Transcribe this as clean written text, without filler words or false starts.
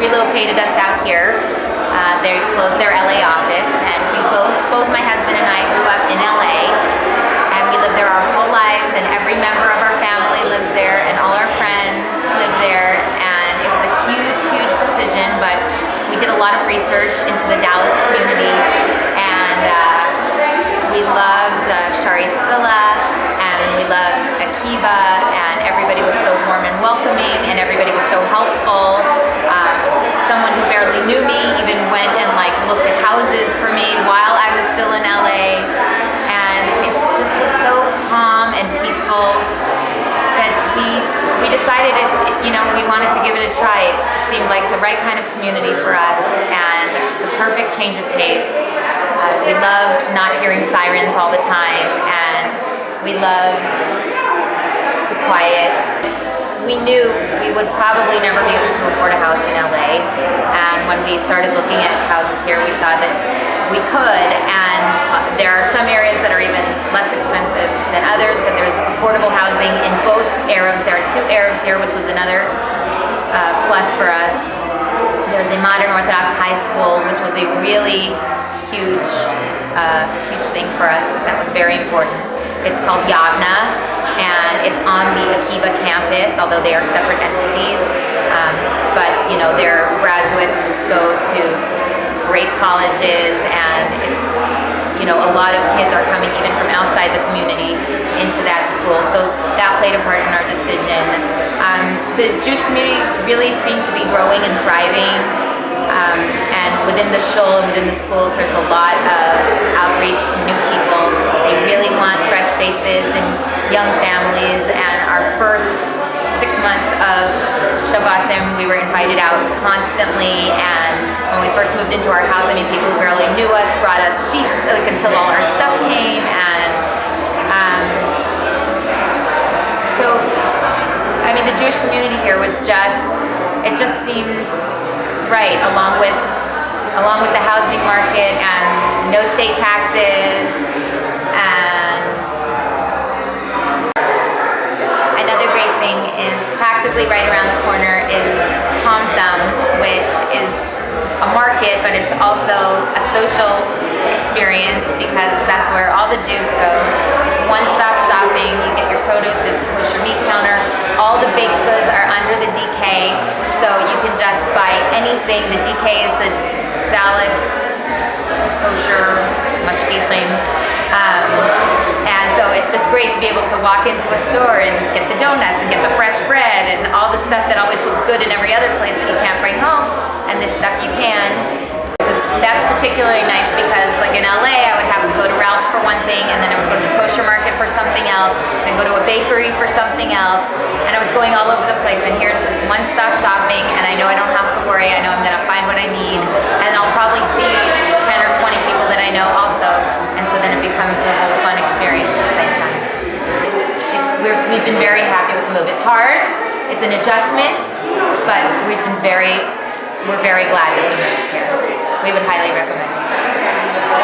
relocated us out here. They closed their LA office, and both my husband and I grew up in LA, and we lived there our whole lives, and every member of our family lives there, and all our friends live there, and it was a huge, huge decision, but we did a lot of research into the Dallas community, and we loved Dorit's villa, and we loved Akiba, and everybody was so warm and welcoming, and everybody was so helpful. Someone who barely knew me even went and looked at houses for me while I was still in LA, and it just was so calm and peaceful that we decided we wanted to give it a try. It seemed like the right kind of community for us and the perfect change of pace. We loved not hearing sirens all the time, and we loved the quiet. We knew we would probably never be able to afford a house in LA, and when we started looking at houses here, we saw that we could, and there are some areas that are even less expensive than others, but there's affordable housing in both areas. There are 2 areas here, which was another plus for us. There's a modern Orthodox high school, which was a really huge thing for us. That was very important. It's called Yavna, and it's on the Akiba campus, although they are separate entities. But their graduates go to great colleges, and it's a lot of kids are coming even from outside the community into that school. So that played a part in our decision. The Jewish community really seemed to be growing and thriving. And within the shul and within the schools, there's a lot of outreach to new people. They really want fresh faces and young families. And our first 6 months of Shabbosim, we were invited out constantly. And when we first moved into our house, people who barely knew us brought us sheets until all our stuff came. And so, the Jewish community here was it just seemed right, along with the housing market and no state taxes. And so another great thing is practically right around the corner is Tom Thumb, which is a market, but it's also a social experience because that's where all the Jews go. It's one-stop shopping. You get your produce, there's the kosher meat counter. All the baked goods are under the DK, so you can just buy anything. The DK is the Dallas kosher mashgichim. And so it's just great to be able to walk into a store and get the donuts and get the fresh bread and all the stuff that always looks good in every other place that you can't bring home, and this stuff you can. So that's particularly nice because in LA I would have to go to Ralph's for one thing, and then I would go to the kosher market for something else, then go to a bakery for something else, and I was going all over the place. And here it's just one-stop shopping, and I know I don't have to worry. I know I'm going to find what I need, and I'll probably see 10 or 20 people that I know also, and so then it becomes a whole fun experience at the same time. We've been very happy with the move. It's hard, it's an adjustment, but we're very glad that we moved here. We would highly recommend it.